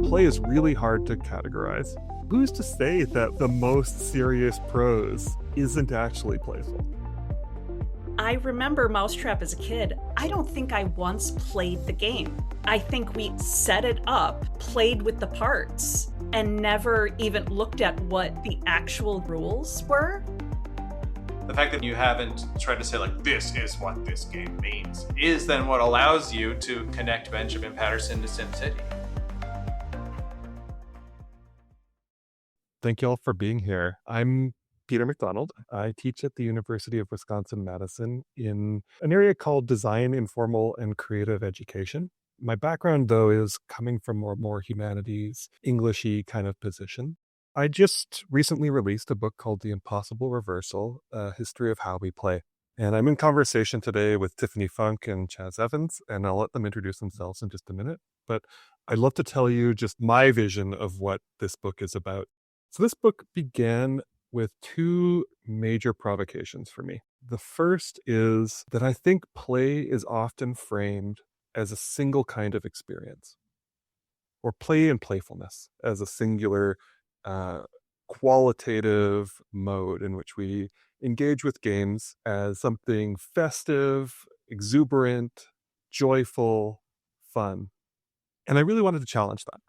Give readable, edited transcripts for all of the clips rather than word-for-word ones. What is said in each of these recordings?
play is really hard to categorize. Who's to say that the most serious prose isn't actually playful? I remember Mousetrap as a kid. I don't think I once played the game. I think we set it up, played with the parts, and never even looked at what the actual rules were. The fact that you haven't tried to say, like, this is what this game means, is then what allows you to connect Benjamin Patterson to SimCity. Thank you all for being here. I'm Peter McDonald. I teach at the University of Wisconsin-Madison in an area called Design, Informal, and Creative Education. My background, though, is coming from more humanities, Englishy kind of position. I just recently released a book called The Impossible Reversal, A History of How We Play. And I'm in conversation today with Tiffany Funk and Chaz Evans, and I'll let them introduce themselves in just a minute. But I'd love to tell you just my vision of what this book is about. So this book began with two major provocations for me. The first is that I think play is often framed as a single kind of experience, or play and playfulness as a singular qualitative mode in which we engage with games as something festive, exuberant, joyful, fun. And I really wanted to challenge that.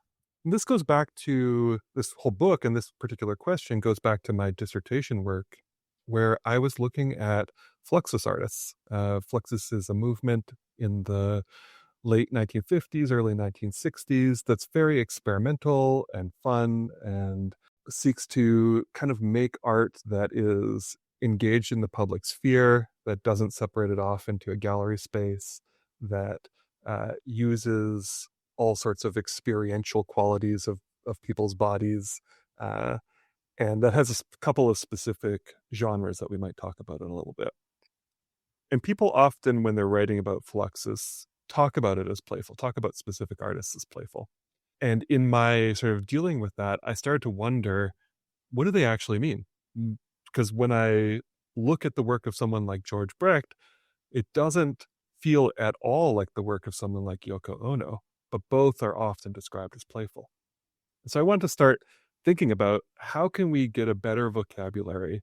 And this goes back to this whole book, and this particular question goes back to my dissertation work, where I was looking at Fluxus artists. Fluxus is a movement in the late 1950s, early 1960s that's very experimental and fun and seeks to kind of make art that is engaged in the public sphere, that doesn't separate it off into a gallery space, that uses all sorts of experiential qualities of people's bodies, and that has a couple of specific genres that we might talk about in a little bit. And people often, when they're writing about Fluxus, talk about it as playful, talk about specific artists as playful. And in my sort of dealing with that, I started to wonder, what do they actually mean? Because when I look at the work of someone like George Brecht, it doesn't feel at all like the work of someone like Yoko Ono, but both are often described as playful. So I want to start thinking about how can we get a better vocabulary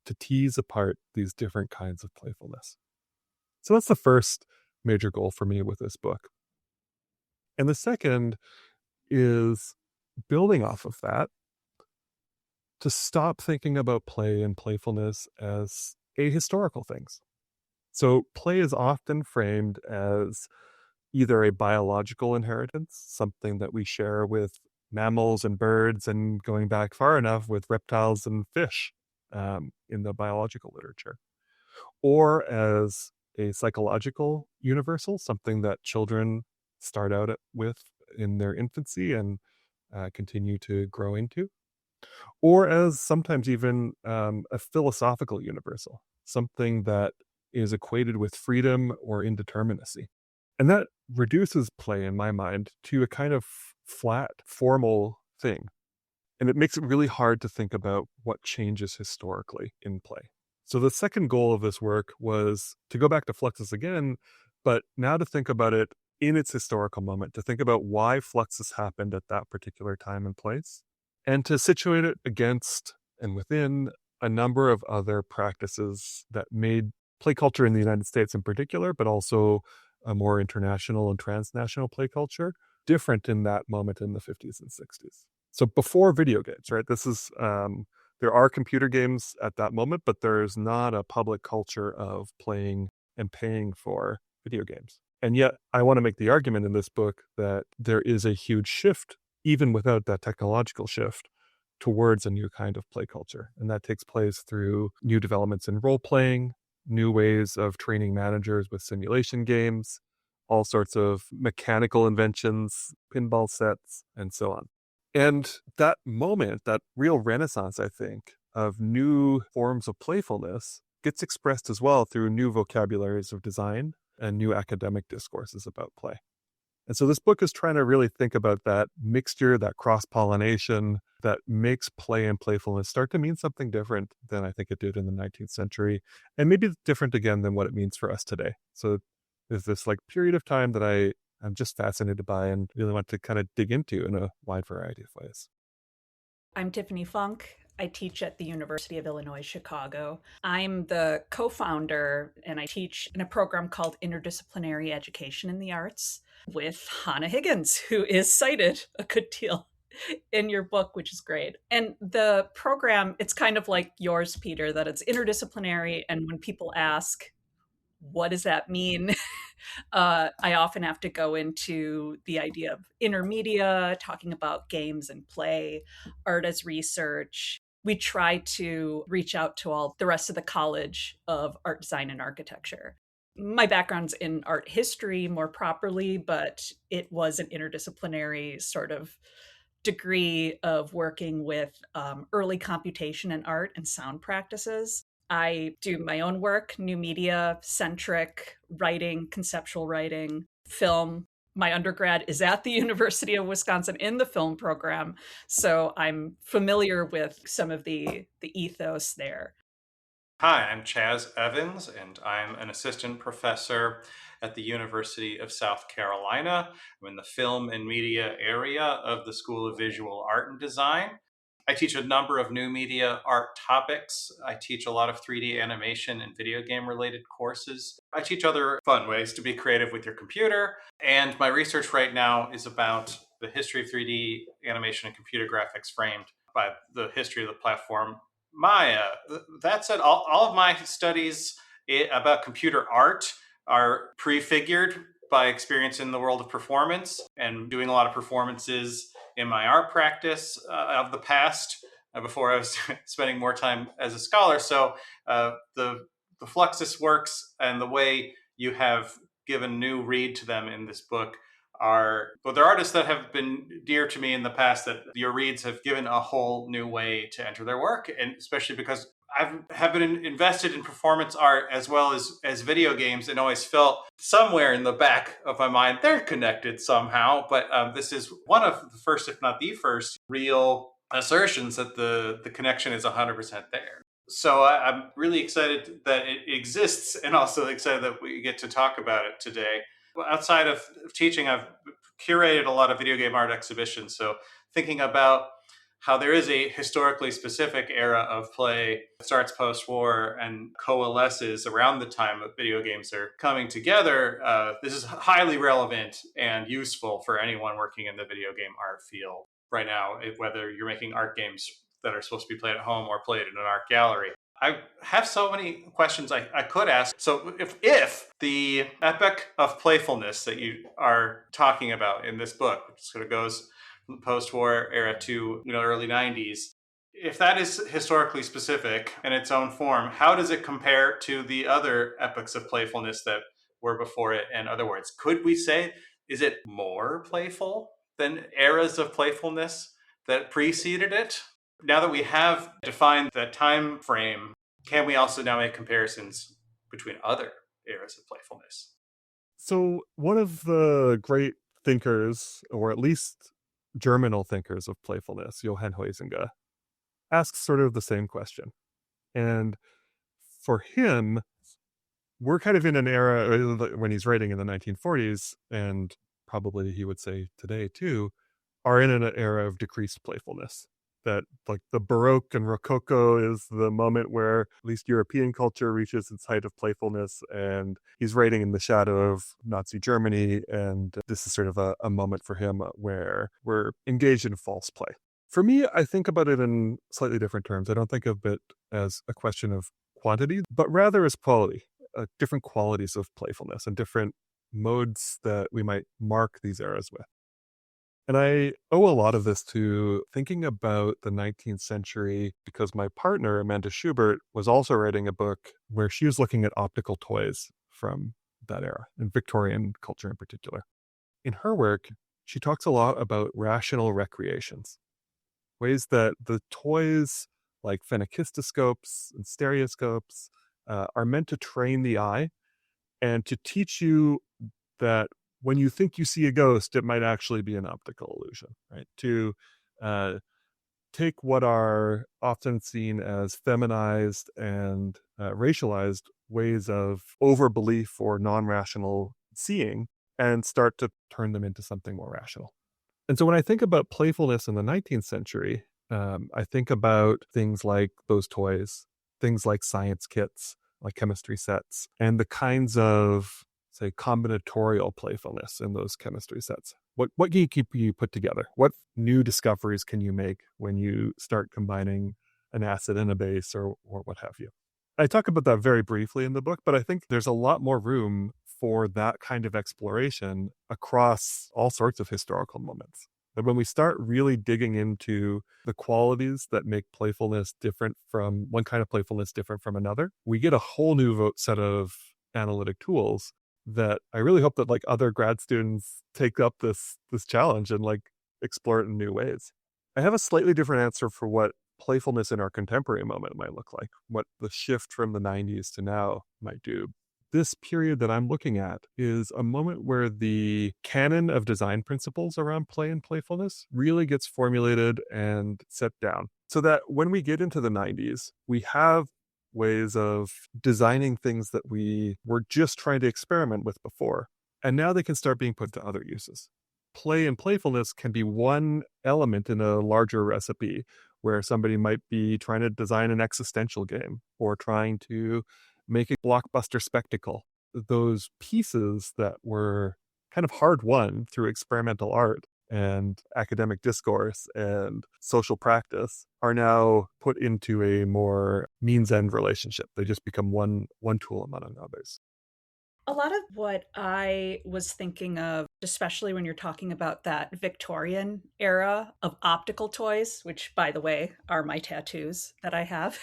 to tease apart these different kinds of playfulness. So that's the first major goal for me with this book. And the second is building off of that, to stop thinking about play and playfulness as ahistorical things. So play is often framed as either a biological inheritance, something that we share with mammals and birds, and going back far enough with reptiles and fish in the biological literature, or as a psychological universal, something that children start out with in their infancy and continue to grow into, or as sometimes even a philosophical universal, something that is equated with freedom or indeterminacy. And that reduces play, in my mind, to a kind of flat, formal thing. And it makes it really hard to think about what changes historically in play. So the second goal of this work was to go back to Fluxus again, but now to think about it in its historical moment, to think about why Fluxus happened at that particular time and place, and to situate it against and within a number of other practices that made play culture in the United States in particular, but also a more international and transnational play culture, different in that moment in the 50s and 60s. So before video games, right? This is, there are computer games at that moment, but there's not a public culture of playing and paying for video games. And yet I want to make the argument in this book that there is a huge shift, even without that technological shift, towards a new kind of play culture. And that takes place through new developments in role-playing, new ways of training managers with simulation games, all sorts of mechanical inventions, pinball sets, and so on. And that moment, that real renaissance, I think, of new forms of playfulness gets expressed as well through new vocabularies of design and new academic discourses about play. And so this book is trying to really think about that mixture, that cross-pollination that makes play and playfulness start to mean something different than I think it did in the 19th century, and maybe different again than what it means for us today. So there's this like period of time that I I'm just fascinated by and really want to kind of dig into in a wide variety of ways. I'm Tiffany Funk. I teach at the University of Illinois, Chicago. I'm the co founder and I teach in a program called Interdisciplinary Education in the Arts with Hannah Higgins, who is cited a good deal in your book, which is great. And the program, it's kind of like yours, Peter, that it's interdisciplinary. And when people ask, what does that mean? I often have to go into the idea of intermedia, talking about games and play, art as research. We try to reach out to all the rest of the College of Art Design and Architecture. My background's in art history more properly, but it was an interdisciplinary sort of degree of working with early computation and art and sound practices. I do my own work, new media centric writing, conceptual writing, film. My undergrad is at the University of Wisconsin in the film program, so I'm familiar with some of the ethos there. Hi, I'm Chaz Evans, and I'm an assistant professor at the University of South Carolina. I'm in the film and media area of the School of Visual Art and Design. I teach a number of new media art topics. I teach a lot of 3D animation and video game related courses. I teach other fun ways to be creative with your computer. And my research right now is about the history of 3D animation and computer graphics framed by the history of the platform Maya. That said, all of my studies about computer art are prefigured by experience in the world of performance and doing a lot of performances in my art practice of the past before I was spending more time as a scholar. So the Fluxus works and the way you have given new read to them in this book they're artists that have been dear to me in the past, that your reads have given a whole new way to enter their work, and especially because have been invested in performance art as well as video games, and always felt somewhere in the back of my mind they're connected somehow. But this is one of the first, if not the first, real assertions that the connection is 100% there. So I'm really excited that it exists, and also excited that we get to talk about it today. Outside of teaching, I've curated a lot of video game art exhibitions. So thinking about how there is a historically specific era of play that starts post-war and coalesces around the time that video games are coming together. This is highly relevant and useful for anyone working in the video game art field right now, whether you're making art games that are supposed to be played at home or played in an art gallery. I have so many questions I could ask. So if the epoch of playfulness that you are talking about in this book, which sort of goes from the post-war era to early 90s, if that is historically specific in its own form, how does it compare to the other epochs of playfulness that were before it? In other words, could we say, is it more playful than eras of playfulness that preceded it? Now that we have defined that time frame, can we also now make comparisons between other eras of playfulness? So one of the great thinkers, or at least germinal thinkers of playfulness, Johann Huizinga, asks sort of the same question. And for him, we're kind of in an era when he's writing in the 1940s, and probably he would say today too, are in an era of decreased playfulness. That like the Baroque and Rococo is the moment where at least European culture reaches its height of playfulness, and he's writing in the shadow of Nazi Germany, and this is sort of a moment for him where we're engaged in false play. For me, I think about it in slightly different terms. I don't think of it as a question of quantity, but rather as quality, different qualities of playfulness and different modes that we might mark these eras with. And I owe a lot of this to thinking about the 19th century because my partner, Amanda Schubert, was also writing a book where she was looking at optical toys from that era, and Victorian culture in particular. In her work, she talks a lot about rational recreations, ways that the toys like phenakistoscopes and stereoscopes are meant to train the eye and to teach you that when you think you see a ghost, it might actually be an optical illusion, right? To take what are often seen as feminized and racialized ways of overbelief or non-rational seeing and start to turn them into something more rational. And so when I think about playfulness in the 19th century, I think about things like those toys, things like science kits, like chemistry sets, and the kinds of, say, combinatorial playfulness in those chemistry sets. What can you put together? What new discoveries can you make when you start combining an acid and a base or what have you? I talk about that very briefly in the book, but I think there's a lot more room for that kind of exploration across all sorts of historical moments. And when we start really digging into the qualities that make playfulness different from one kind of playfulness different from another, we get a whole new set of analytic tools that I really hope that like other grad students take up this challenge and like explore it in new ways. I have a slightly different answer for what playfulness in our contemporary moment might look like, what the shift from the 90s to now might do. This period that I'm looking at is a moment where the canon of design principles around play and playfulness really gets formulated and set down. So that when we get into the 90s, we have ways of designing things that we were just trying to experiment with before. And now they can start being put to other uses. Play and playfulness can be one element in a larger recipe where somebody might be trying to design an existential game or trying to make a blockbuster spectacle. Those pieces that were kind of hard won through experimental art and academic discourse and social practice are now put into a more means-end relationship. They just become one tool among others. A lot of what I was thinking of, especially when you're talking about that Victorian era of optical toys, which, by the way, are my tattoos that I have.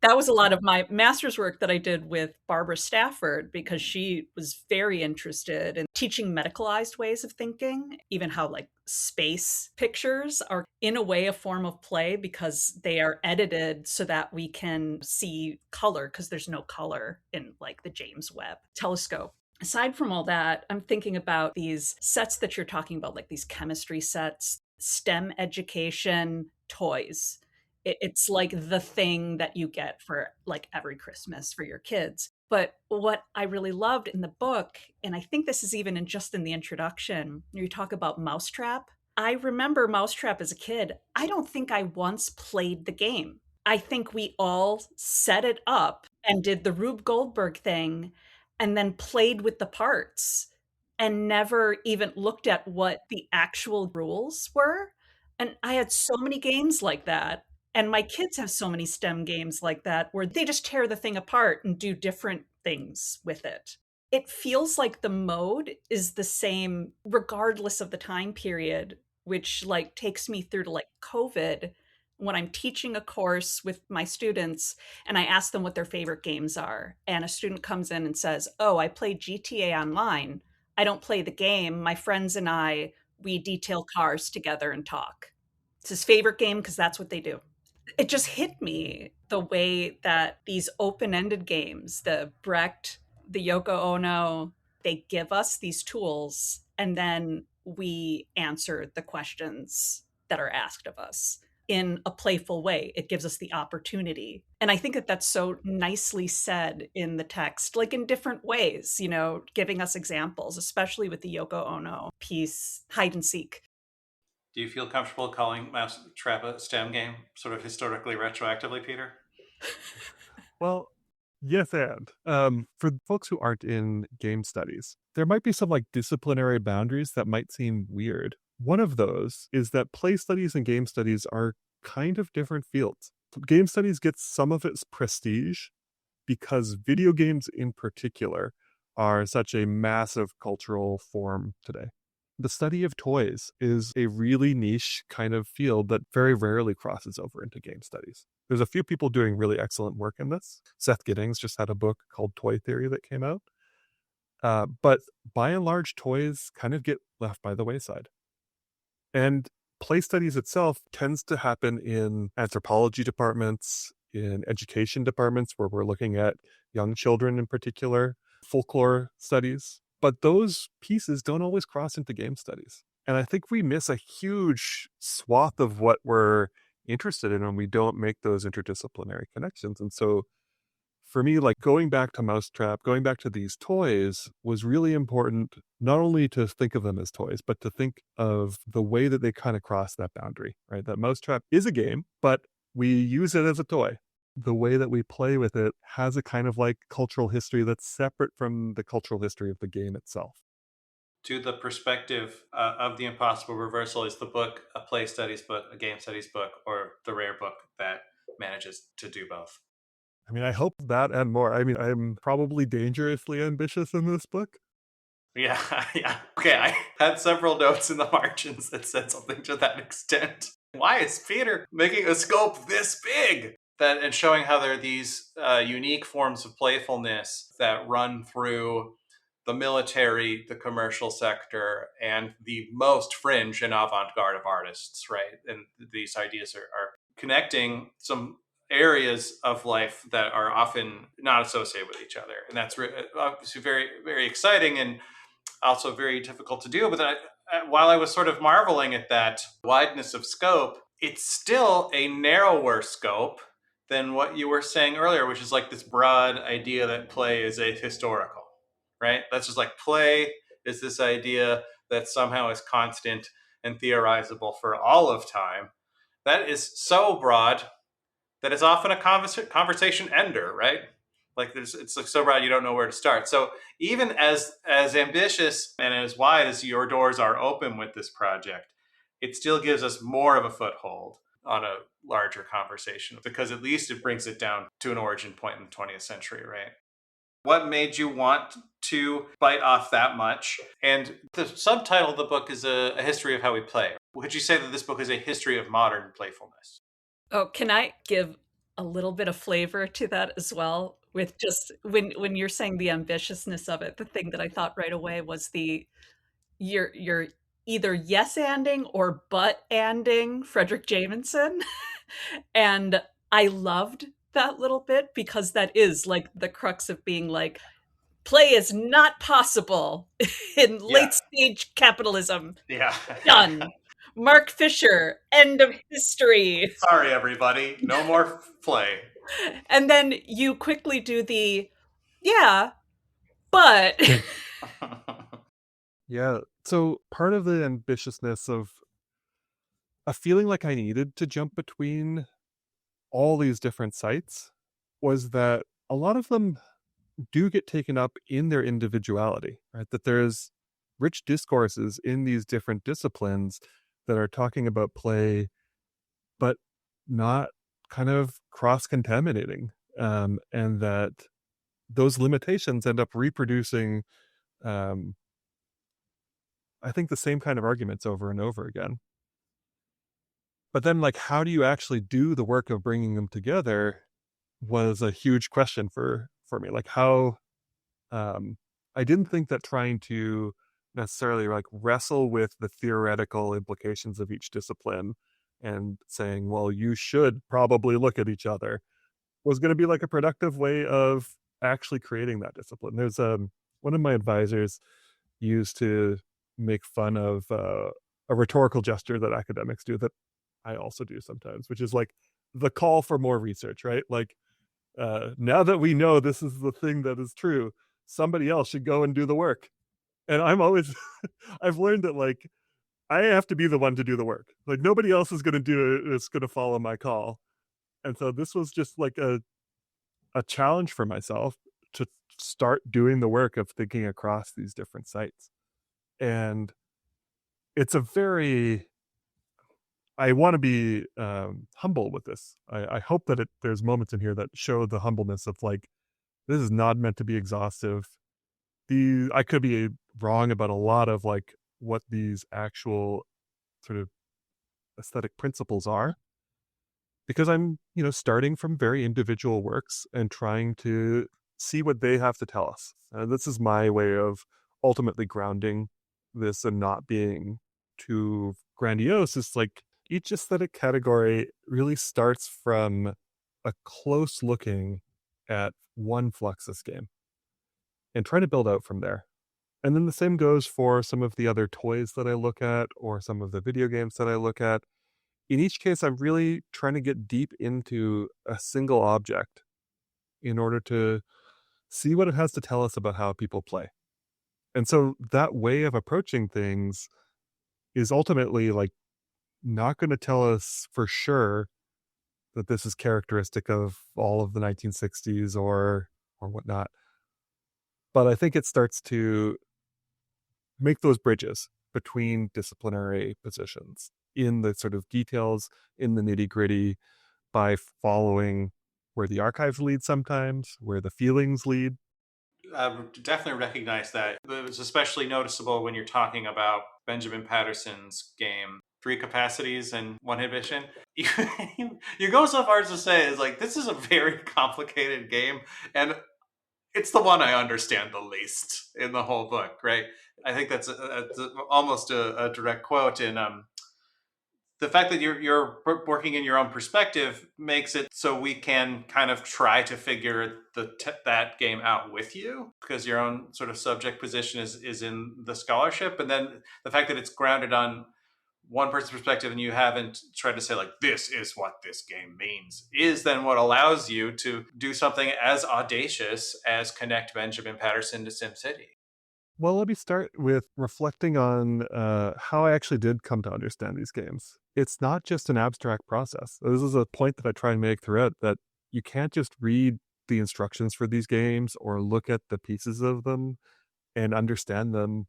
That was a lot of my master's work that I did with Barbara Stafford because she was very interested in teaching medicalized ways of thinking, even how like space pictures are in a way a form of play because they are edited so that we can see color because there's no color in like the James Webb telescope. Aside from all that, I'm thinking about these sets that you're talking about, like these chemistry sets, STEM education toys. It's like the thing that you get for like every Christmas for your kids. But what I really loved in the book, and I think this is even just in the introduction, you talk about Mousetrap. I remember Mousetrap as a kid. I don't think I once played the game. I think we all set it up and did the Rube Goldberg thing and then played with the parts and never even looked at what the actual rules were. And I had so many games like that. And my kids have so many STEM games like that where they just tear the thing apart and do different things with it. It feels like the mode is the same regardless of the time period, which like takes me through to like COVID when I'm teaching a course with my students and I ask them what their favorite games are. And a student comes in and says, "Oh, I play GTA Online. I don't play the game. My friends and I, we detail cars together and talk." It's his favorite game because that's what they do. It just hit me the way that these open-ended games, the Brecht, the Yoko Ono, they give us these tools and then we answer the questions that are asked of us in a playful way. It gives us the opportunity. And I think that that's so nicely said in the text, like in different ways, you know, giving us examples, especially with the Yoko Ono piece, Hide and Seek. Do you feel comfortable calling Mousetrap a STEM game, sort of historically retroactively, Peter? Well, yes, and for folks who aren't in game studies, there might be some like disciplinary boundaries that might seem weird. One of those is that play studies and game studies are kind of different fields. Game studies gets some of its prestige because video games in particular are such a massive cultural form today. The study of toys is a really niche kind of field that very rarely crosses over into game studies. There's a few people doing really excellent work in this. Seth Giddings just had a book called Toy Theory that came out. But by and large, toys kind of get left by the wayside. And play studies itself tends to happen in anthropology departments, in education departments where we're looking at young children in particular, folklore studies. But those pieces don't always cross into game studies. And I think we miss a huge swath of what we're interested in when we don't make those interdisciplinary connections. And so for me, like going back to Mousetrap, going back to these toys was really important, not only to think of them as toys, but to think of the way that they kind of cross that boundary, right? That Mousetrap is a game, but we use it as a toy. The way that we play with it has a kind of like cultural history that's separate from the cultural history of the game itself. To the perspective of the Impossible Reversal, is the book a play studies book, a game studies book, or the rare book that manages to do both? I mean, I hope that and more. I mean, I'm probably dangerously ambitious in this book. Yeah, yeah. Okay, I had several notes in the margins that said something to that extent. Why is Peter making a scope this big? That and showing how there are these unique forms of playfulness that run through the military, the commercial sector, and the most fringe and avant-garde of artists, right? And these ideas are connecting some areas of life that are often not associated with each other, and that's obviously very, very exciting and also very difficult to do. But while I was sort of marveling at that wideness of scope, it's still a narrower scope than what you were saying earlier, which is like this broad idea that play is a historical, right? That's just like play is this idea that somehow is constant and theorizable for all of time. That is so broad that it's often a conversation ender, right? Like it's like so broad you don't know where to start. So even as ambitious and as wide as your doors are open with this project, it still gives us more of a foothold on a larger conversation, because at least it brings it down to an origin point in the 20th century, right? What made you want to bite off that much? And the subtitle of the book is a history of how we play. Would you say that this book is a history of modern playfulness? Oh, can I give a little bit of flavor to that as well? With just when you're saying the ambitiousness of it, the thing that I thought right away was the you're either yes-anding or but-anding Fredric Jameson. And I loved that little bit because that is like the crux of being like, play is not possible in Yeah. late stage capitalism. Yeah. Done. Mark Fisher, end of history. Sorry, everybody. No more play. And then you quickly do the, yeah, but. Yeah. So part of the ambitiousness of a feeling like I needed to jump between all these different sites was that a lot of them do get taken up in their individuality, right? That there's rich discourses in these different disciplines that are talking about play, but not kind of cross contaminating. And that those limitations end up reproducing, um, I think, the same kind of arguments over and over again. But then, like, how do you actually do the work of bringing them together was a huge question for me. Like, how I didn't think that trying to necessarily like wrestle with the theoretical implications of each discipline and saying, well, you should probably look at each other was going to be like a productive way of actually creating that discipline. There's one of my advisors used to make fun of a rhetorical gesture that academics do that I also do sometimes, which is like the call for more research, right? Like, now that we know this is the thing that is true, somebody else should go and do the work. And I'm always, I've learned that like, I have to be the one to do the work. Like nobody else is going to do it. It's going to follow my call. And so this was just like a challenge for myself to start doing the work of thinking across these different sites. And it's a very, I want to be humble with this. I hope that there's moments in here that show the humbleness of like, this is not meant to be exhaustive. I could be wrong about a lot of like what these actual sort of aesthetic principles are, because I'm, starting from very individual works and trying to see what they have to tell us. This is my way of ultimately grounding this and not being too grandiose. It's like each aesthetic category really starts from a close looking at one Fluxus game and try to build out from there. And then the same goes for some of the other toys that I look at or some of the video games that I look at. In each case, I'm really trying to get deep into a single object in order to see what it has to tell us about how people play. And so that way of approaching things is ultimately like not going to tell us for sure that this is characteristic of all of the 1960s or whatnot. But I think it starts to make those bridges between disciplinary positions in the sort of details, in the nitty gritty, by following where the archives lead sometimes, where the feelings lead. I definitely recognize that. It was especially noticeable when you're talking about Benjamin Patterson's game, three capacities and one inhibition. You go so far as to say is like this is a very complicated game, and it's the one I understand the least in the whole book. Right? I think that's almost a direct quote in the fact that you're working in your own perspective makes it so we can kind of try to figure that game out with you because your own sort of subject position is in the scholarship, and then the fact that it's grounded on one person's perspective and you haven't tried to say like this is what this game means is then what allows you to do something as audacious as connect Benjamin Patterson to SimCity. Well, let me start with reflecting on how I actually did come to understand these games. It's not just an abstract process. This is a point that I try and make throughout, that you can't just read the instructions for these games or look at the pieces of them and understand them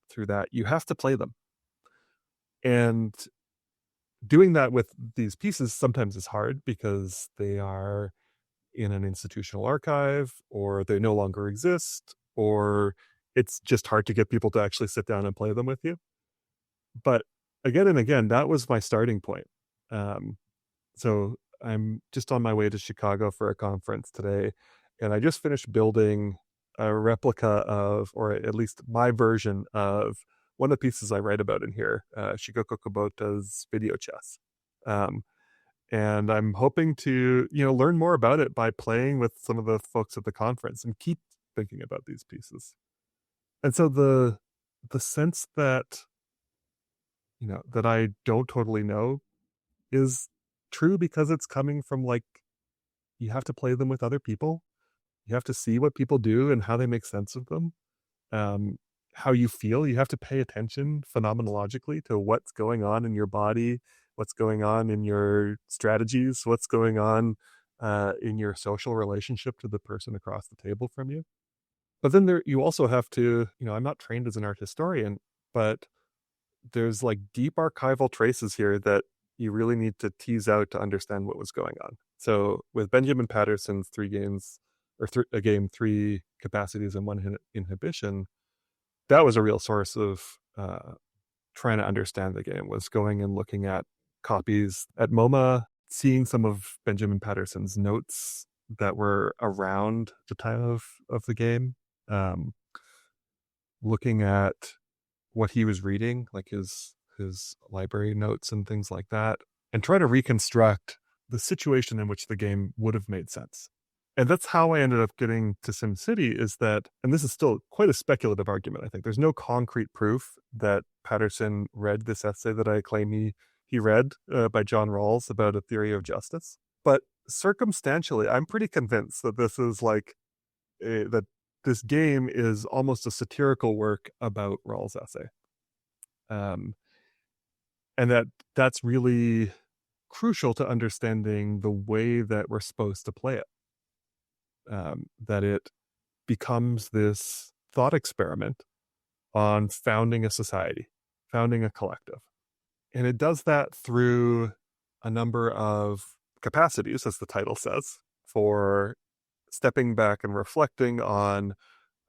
through that. You have to play them. And doing that with these pieces sometimes is hard because they are in an institutional archive or they no longer exist, or it's just hard to get people to actually sit down and play them with you. But again and again, that was my starting point. So I'm just on my way to Chicago for a conference today, and I just finished building a replica of, or at least my version of, one of the pieces I write about in here, Shigeko Kubota's video chess. And I'm hoping to, learn more about it by playing with some of the folks at the conference and keep thinking about these pieces. And so the sense that, that I don't totally know is true because it's coming from like, you have to play them with other people. You have to see what people do and how they make sense of them. How you feel. You have to pay attention phenomenologically to what's going on in your body, what's going on in your strategies, what's going on in your social relationship to the person across the table from you. But then you also have to, I'm not trained as an art historian, but there's like deep archival traces here that you really need to tease out to understand what was going on. So with Benjamin Patterson's three games, or a game, three capacities and one inhibition, that was a real source of trying to understand the game, was going and looking at copies at MoMA, seeing some of Benjamin Patterson's notes that were around the time of the game, looking at what he was reading, like his library notes and things like that, and try to reconstruct the situation in which the game would have made sense. And that's how I ended up getting to SimCity, is that, and this is still quite a speculative argument, I think. There's no concrete proof that Patterson read this essay that I claim he read by John Rawls about a theory of justice. But circumstantially, I'm pretty convinced that this is like, that this game is almost a satirical work about Rawls' essay. And that's really crucial to understanding the way that we're supposed to play it. That it becomes this thought experiment on founding a society, founding a collective. And it does that through a number of capacities, as the title says, for stepping back and reflecting on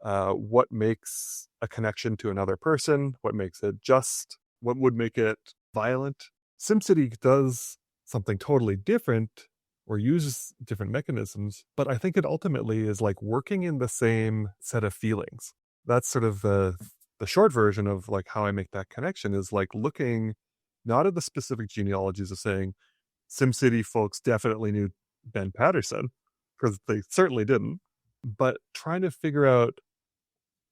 what makes a connection to another person, what makes it just, what would make it violent. SimCity does something totally different, or uses different mechanisms, but I think it ultimately is like working in the same set of feelings. That's sort of the short version of like how I make that connection, is like looking not at the specific genealogies of saying SimCity folks definitely knew Ben Patterson, because they certainly didn't, but trying to figure out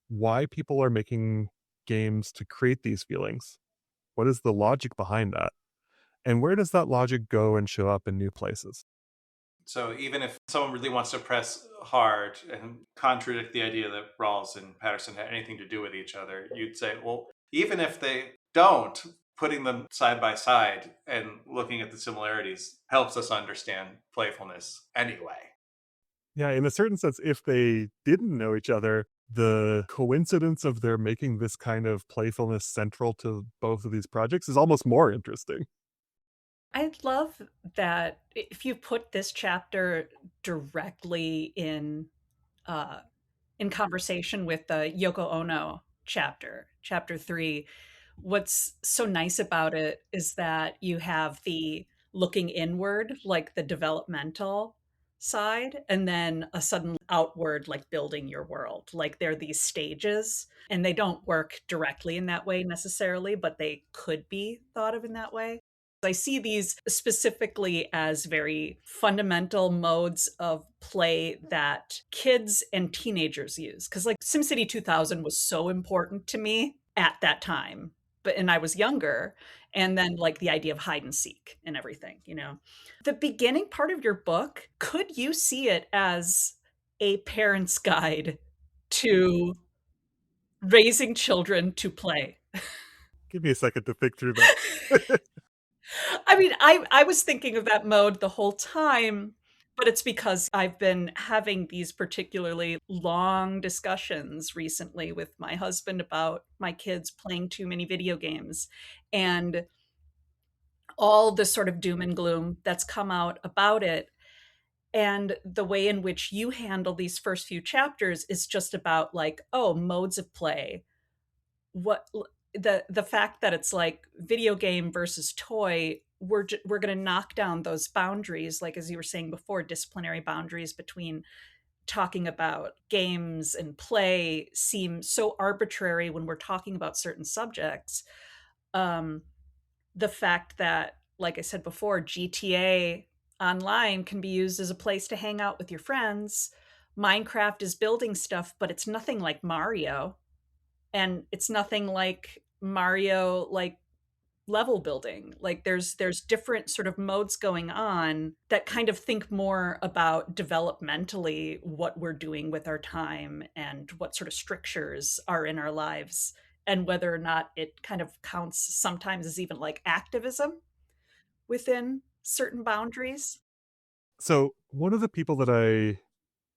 why people are making games to create these feelings. What is the logic behind that? And where does that logic go and show up in new places? So even if someone really wants to press hard and contradict the idea that Rawls and Patterson had anything to do with each other, you'd say, well, even if they don't, putting them side by side and looking at the similarities helps us understand playfulness anyway. Yeah, in a certain sense, if they didn't know each other, the coincidence of their making this kind of playfulness central to both of these projects is almost more interesting. I love that if you put this chapter directly uh, in conversation with the Yoko Ono chapter, chapter 3, what's so nice about it is that you have the looking inward, like the developmental side, and then a sudden outward, like building your world. Like they're these stages, and they don't work directly in that way necessarily, but they could be thought of in that way. I see these specifically as very fundamental modes of play that kids and teenagers use. Because, like, SimCity 2000 was so important to me at that time, and I was younger. And then, like, the idea of hide and seek and everything, you know. The beginning part of your book, could you see it as a parent's guide to raising children to play? Give me a second to think through that. I mean, I was thinking of that mode the whole time, but it's because I've been having these particularly long discussions recently with my husband about my kids playing too many video games and all the sort of doom and gloom that's come out about it. And the way in which you handle these first few chapters is just about, like, oh, modes of play. What the fact that it's like video game versus toy, we're going to knock down those boundaries, like as you were saying before, disciplinary boundaries between talking about games and play seem so arbitrary when we're talking about certain subjects. um the fact that, like I said before, GTA online can be used as a place to hang out with your friends. Minecraft is building stuff, but it's nothing like Mario, and it's nothing like Mario, like level building. Like there's different sort of modes going on that kind of think more about developmentally what we're doing with our time and what sort of strictures are in our lives, and whether or not it kind of counts sometimes as even like activism within certain boundaries. So, one of the people that I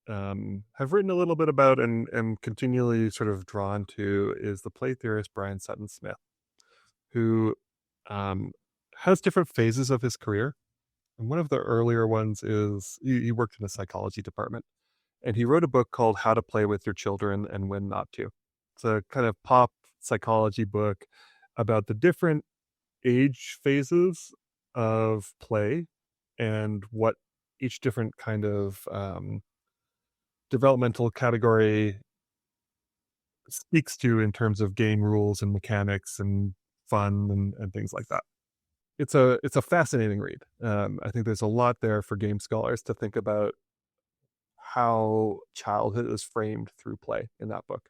have written a little bit about and am continually sort of drawn to is the play theorist Brian Sutton-Smith, who um, has different phases of his career. And one of the earlier ones is he worked in a psychology department, and he wrote a book called How to Play with Your Children and When Not to. It's a kind of pop psychology book about the different age phases of play and what each different kind of developmental category speaks to in terms of game rules and mechanics and fun and things like that. It's a fascinating read. I think there's a lot there for game scholars to think about how childhood is framed through play in that book.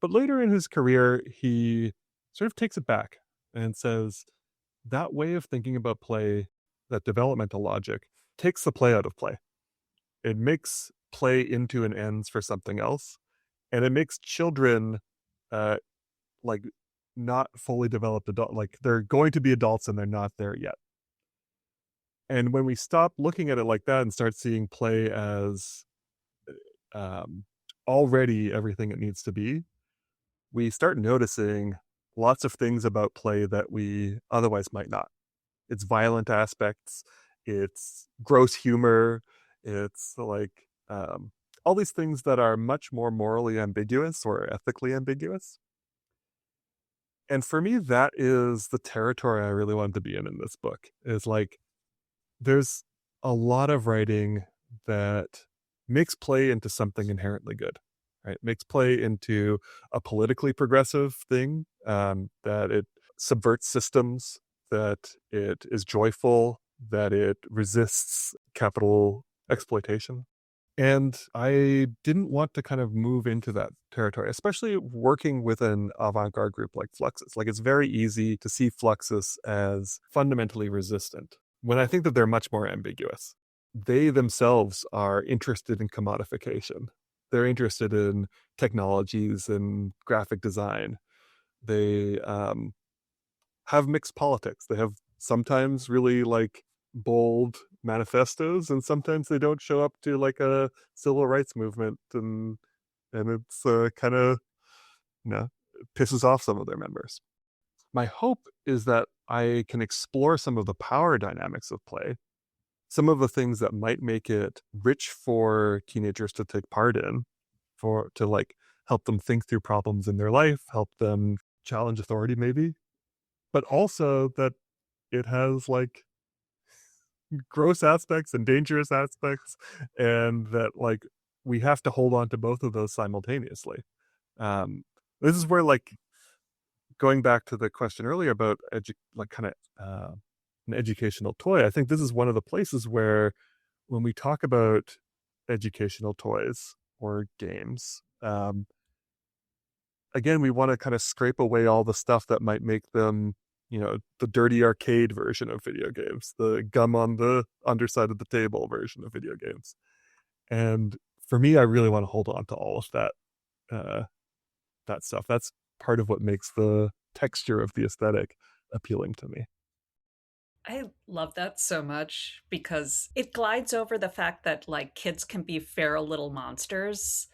But later in his career, he sort of takes it back and says that way of thinking about play, that developmental logic, takes the play out of play. It makes play into an ends for something else, and it makes children uh, like not fully developed adult, like they're going to be adults and they're not there yet. And when we stop looking at it like that and start seeing play as um, already everything it needs to be, we start noticing lots of things about play that we otherwise might not. Its violent aspects, its gross humor, it's like all these things that are much more morally ambiguous or ethically ambiguous. And for me, that is the territory I really wanted to be in this book. Is like there's a lot of writing that makes play into something inherently good, right? Makes play into a politically progressive thing, that it subverts systems, that it is joyful, that it resists capital exploitation. And I didn't want to kind of move into that territory, especially working with an avant-garde group like Fluxus. Like it's very easy to see Fluxus as fundamentally resistant when I think that they're much more ambiguous. they themselves are interested in commodification. They're interested in technologies and graphic design. They have mixed politics. They have sometimes really like bold manifestos, and sometimes they don't show up to like a civil rights movement, and it's kind of, you know, pisses off some of their members. My hope is that I can explore some of the power dynamics of play, some of the things that might make it rich for teenagers to take part in, for to like help them think through problems in their life, help them challenge authority maybe, but also that it has like gross aspects and dangerous aspects, and that like we have to hold on to both of those simultaneously. Um, this is where like going back to the question earlier about like kind of an educational toy, I think this is one of the places where when we talk about educational toys or games, again, we want to kind of scrape away all the stuff that might make them, the dirty arcade version of video games, the gum on the underside of the table version of video games. And for me, I really want to hold on to all of that stuff. That's part of what makes the texture of the aesthetic appealing to me. I love that so much because it glides over the fact that like kids can be feral little monsters.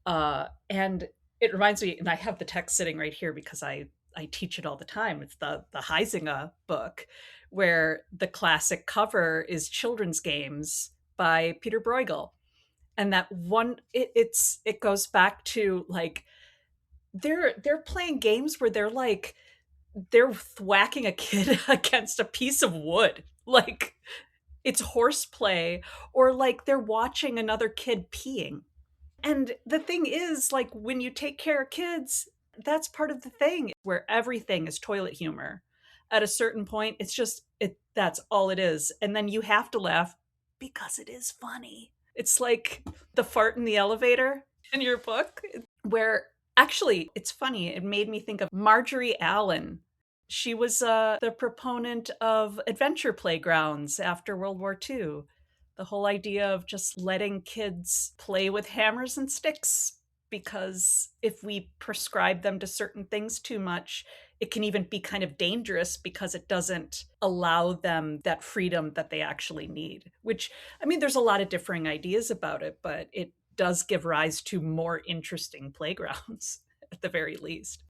And it reminds me, and I have the text sitting right here because I teach it all the time. It's the Huizinga book, where the classic cover is children's games by Peter Bruegel. And that one it goes back to like they're playing games where they're whacking a kid against a piece of wood. Like it's horseplay, or like they're watching another kid peeing. And the thing is, like, when you take care of kids, that's part of the thing where everything is toilet humor. At a certain point, it's just that's all it is. And then you have to laugh because it is funny. It's like the fart in the elevator in your book, where actually it's funny. It made me think of Marjorie Allen. She was the proponent of adventure playgrounds after World War II. The whole idea of just letting kids play with hammers and sticks, because if we prescribe them to certain things too much, it can even be kind of dangerous because it doesn't allow them that freedom that they actually need. Which, I mean, there's a lot of differing ideas about it, but it does give rise to more interesting playgrounds at the very least.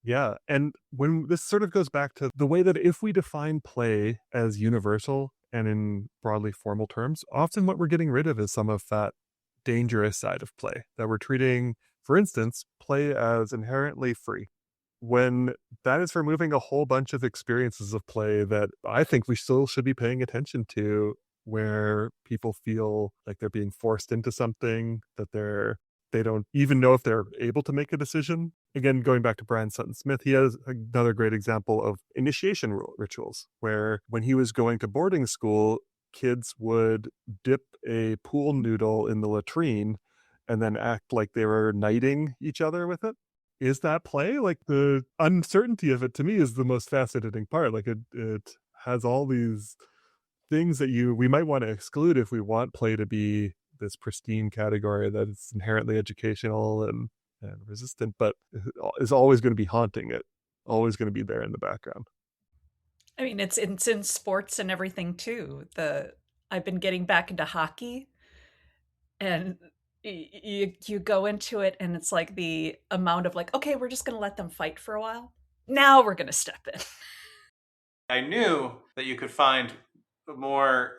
Yeah, and when this sort of goes back to the way that if we define play as universal and in broadly formal terms, often what we're getting rid of is some of that dangerous side of play, that we're treating, for instance, play as inherently free, when that is removing a whole bunch of experiences of play that I think we still should be paying attention to, where people feel like they're being forced into something, that they don't even know if they're able to make a decision. Again, going back to Brian Sutton-Smith, he has another great example of initiation rituals, where when he was going to boarding school, kids would dip a pool noodle in the latrine and then act like they were knighting each other with it. Is that play? Like, the uncertainty of it to me is the most fascinating part. Like it has all these things that we might want to exclude if we want play to be this pristine category that is inherently educational and resistant, but is always going to be haunting it, always going to be there in the background. I mean, it's in sports and everything too. The I've been getting back into hockey, and you go into it, and it's like the amount of like, okay, we're just going to let them fight for a while. Now we're going to step in. I knew that you could find more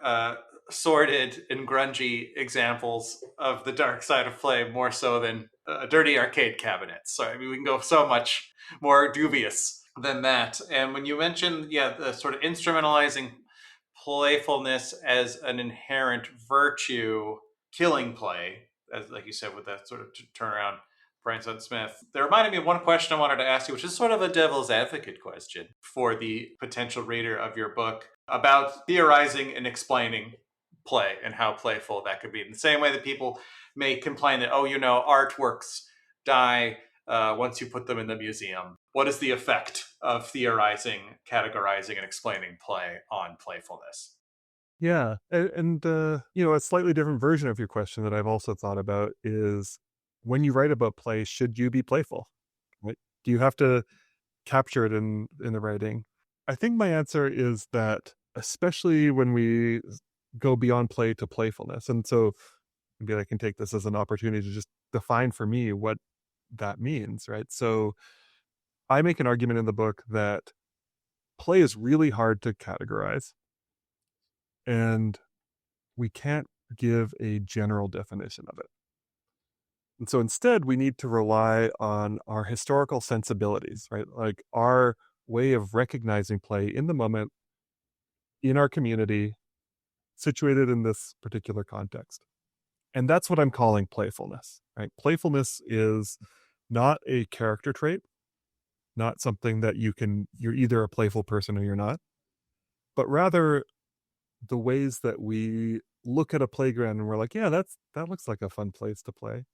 sordid and grungy examples of the dark side of play, more so than dirty arcade cabinets. So I mean, we can go so much more dubious than that. And when you mentioned, the sort of instrumentalizing playfulness as an inherent virtue, killing play, as like you said, with that sort of turnaround, Brian Smith, that reminded me of one question I wanted to ask you, which is sort of a devil's advocate question for the potential reader of your book, about theorizing and explaining play and how playful that could be. In the same way that people may complain that, artworks die once you put them in the museum. What is the effect of theorizing, categorizing, and explaining play on playfulness? Yeah, a slightly different version of your question that I've also thought about is when you write about play, should you be playful? Right? Do you have to capture it in the writing? I think my answer is that, especially when we go beyond play to playfulness, and so maybe I can take this as an opportunity to just define for me what that means, right? So I make an argument in the book that play is really hard to categorize, and we can't give a general definition of it. And so instead, we need to rely on our historical sensibilities, right? Like our way of recognizing play in the moment, in our community, situated in this particular context. And that's what I'm calling playfulness, right? Playfulness is not a character trait, not something that you're either a playful person or you're not, but rather the ways that we look at a playground and we're like, yeah, that looks like a fun place to play.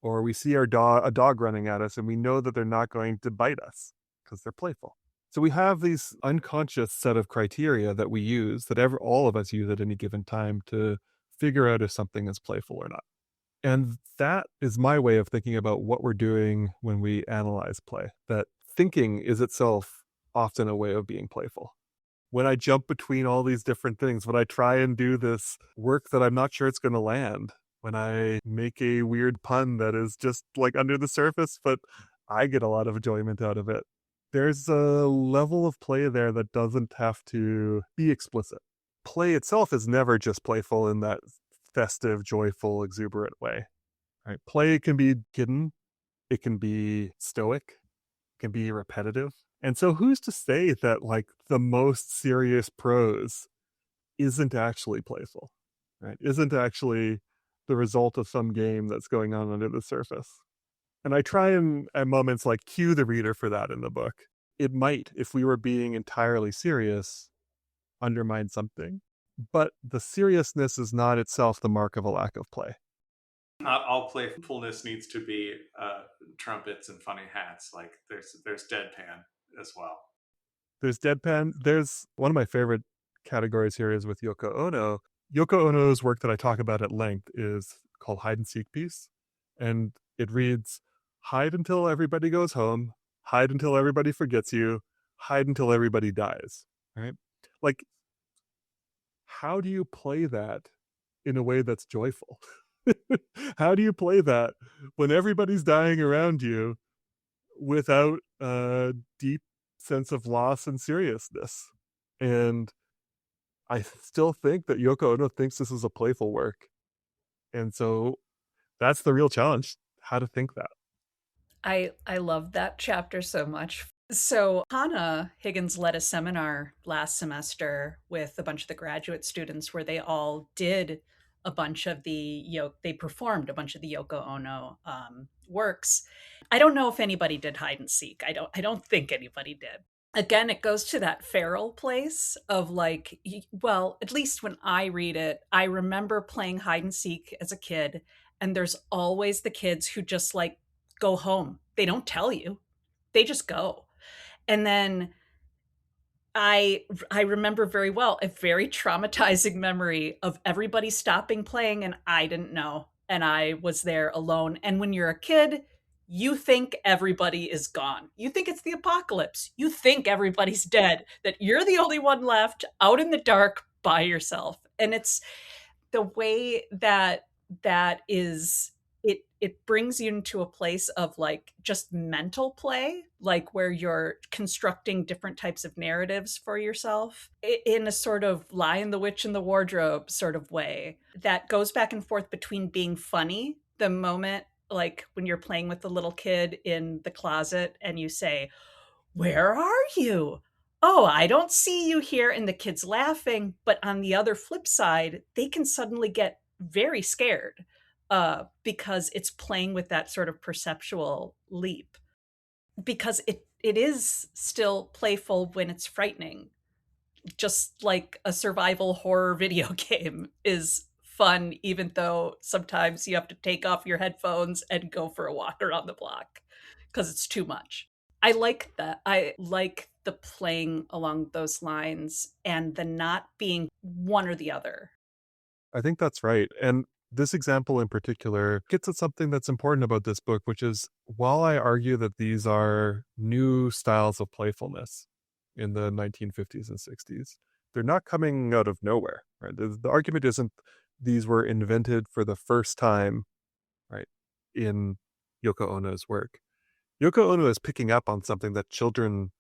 Or we see a dog running at us and we know that they're not going to bite us because they're playful. So we have these unconscious set of criteria that we use, that all of us use at any given time to figure out if something is playful or not. And that is my way of thinking about what we're doing when we analyze play. That thinking is itself often a way of being playful. When I jump between all these different things, when I try and do this work that I'm not sure it's going to land, when I make a weird pun that is just like under the surface, but I get a lot of enjoyment out of it. There's a level of play there that doesn't have to be explicit. Play itself is never just playful in that festive, joyful, exuberant way. Right? Play can be hidden, it can be stoic, it can be repetitive. And so who's to say that like the most serious prose isn't actually playful, right? Isn't actually the result of some game that's going on under the surface. And I try and at moments like cue the reader for that in the book. It might, if we were being entirely serious, undermine something. But the seriousness is not itself the mark of a lack of play. Not all playfulness needs to be trumpets and funny hats. Like there's deadpan as well. There's deadpan. There's one of my favorite categories here is with Yoko Ono. Yoko Ono's work that I talk about at length is called Hide and Seek Piece. And it reads, hide until everybody goes home, hide until everybody forgets you, hide until everybody dies. Right? Like, how do you play that in a way that's joyful? How do you play that when everybody's dying around you without a deep sense of loss and seriousness? And I still think that Yoko Ono thinks this is a playful work. And so that's the real challenge, how to think that. I love that chapter so much. So Hannah Higgins led a seminar last semester with a bunch of the graduate students where they all did a bunch of they performed a bunch of the Yoko Ono works. I don't know if anybody did hide and seek. I don't think anybody did. Again, it goes to that feral place of like, well, at least when I read it, I remember playing hide and seek as a kid, and there's always the kids who just like go home. They don't tell you. They just go. And then I remember very well a very traumatizing memory of everybody stopping playing and I didn't know and I was there alone. And when you're a kid, you think everybody is gone. You think it's the apocalypse. You think everybody's dead, that you're the only one left out in the dark by yourself. And it's the way that is it brings you into a place of like just mental play, like where you're constructing different types of narratives for yourself in a sort of Lion, the Witch, and the Wardrobe sort of way that goes back and forth between being funny the moment, like when you're playing with the little kid in the closet and you say, where are you? Oh, I don't see you here. And the kid's laughing. But on the other flip side, they can suddenly get very scared because it's playing with that sort of perceptual leap. Because it is still playful when it's frightening, just like a survival horror video game is fun, even though sometimes you have to take off your headphones and go for a walk around the block because it's too much. I like that. I like the playing along those lines and the not being one or the other. I think that's right. And this example in particular gets at something that's important about this book, which is while I argue that these are new styles of playfulness in the 1950s and 60s, they're not coming out of nowhere, right? The argument isn't these were invented for the first time, right, in Yoko Ono's work. Yoko Ono is picking up on something that children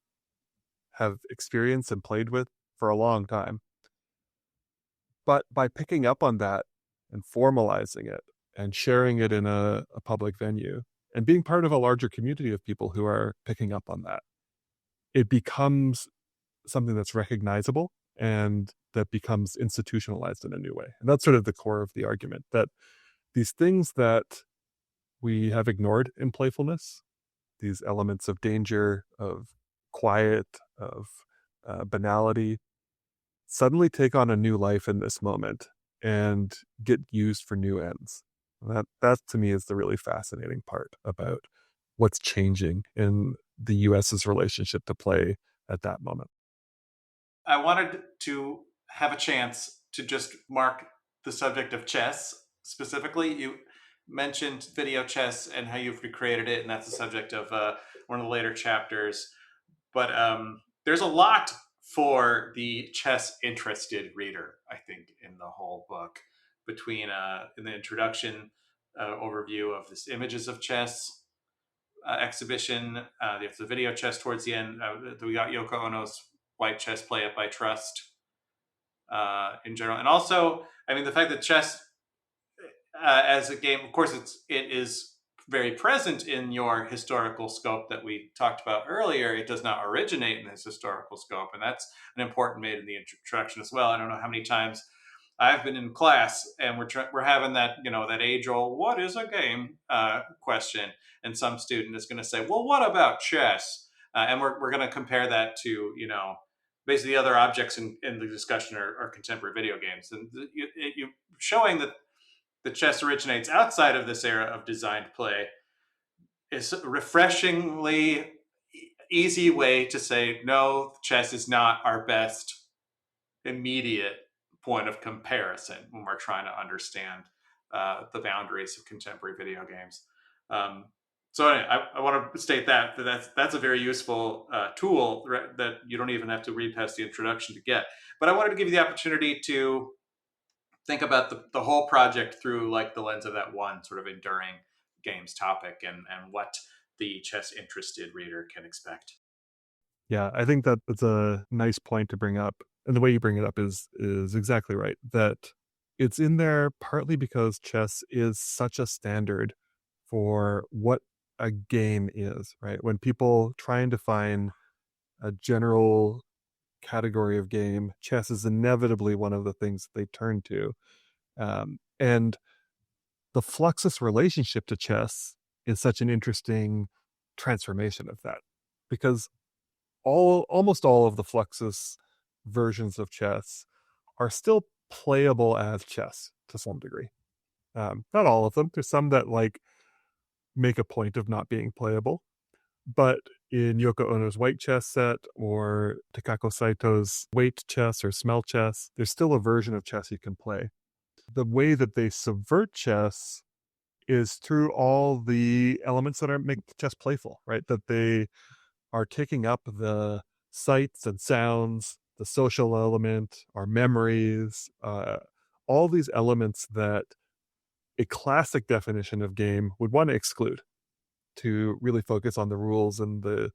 have experienced and played with for a long time. But by picking up on that and formalizing it and sharing it in a public venue and being part of a larger community of people who are picking up on that, it becomes something that's recognizable and that becomes institutionalized in a new way. And that's sort of the core of the argument, that these things that we have ignored in playfulness, these elements of danger, of quiet, of banality, suddenly take on a new life in this moment and get used for new ends. That to me is the really fascinating part about what's changing in the US's relationship to play at that moment. I wanted to have a chance to just mark the subject of chess specifically. You mentioned video chess and how you've recreated it, and that's the subject of one of the later chapters. But there's a lot for the chess interested reader, I think, in the whole book, between in the introduction overview of this images of chess exhibition, there's the video chess towards the end. We got Yoko Ono's White Chess, Play It by Trust in general. And also, I mean, the fact that chess as a game, of course, it is very present in your historical scope that we talked about earlier. It does not originate in this historical scope. And that's an important made in the introduction as well. I don't know how many times I've been in class and we're having that, that age old, what is a game question. And some student is going to say, well, what about chess? And we're going to compare that to, basically other objects in the discussion are contemporary video games. And you showing that the chess originates outside of this era of designed play is a refreshingly easy way to say, no, chess is not our best immediate point of comparison when we're trying to understand the boundaries of contemporary video games. So anyway, I want to state that's a very useful tool that you don't even have to read past the introduction to get. But I wanted to give you the opportunity to think about the whole project through like the lens of that one sort of enduring games topic and what the chess interested reader can expect. Yeah, I think that it's a nice point to bring up. And the way you bring it up is exactly right. That it's in there partly because chess is such a standard for what a game is, right? When people try and define a general category of game, chess is inevitably one of the things they turn to. And the Fluxus relationship to chess is such an interesting transformation of that, because almost all of the Fluxus versions of chess are still playable as chess to some degree. Not all of them. There's some that like make a point of not being playable. But in Yoko Ono's White Chess set or Takako Saito's Weight Chess or Smell Chess, there's still a version of chess you can play. The way that they subvert chess is through all the elements that make chess playful, right? That they are taking up the sights and sounds, the social element, our memories, all these elements that a classic definition of game would want to exclude, to really focus on the rules and the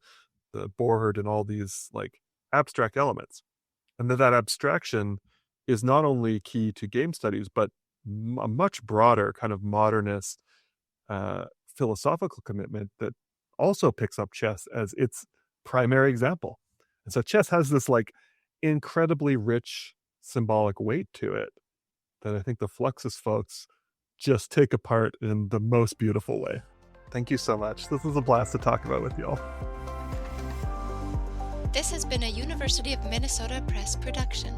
board and all these like abstract elements. And that abstraction is not only key to game studies, but a much broader kind of modernist philosophical commitment that also picks up chess as its primary example. And so chess has this like incredibly rich symbolic weight to it that I think the Fluxus folks just take apart in the most beautiful way. Thank you so much. This was a blast to talk about with y'all. This has been a University of Minnesota Press production.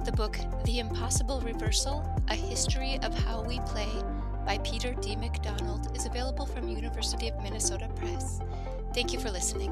The book, The Impossible Reversal, A History of How We Play by Peter D. McDonald is available from University of Minnesota Press. Thank you for listening.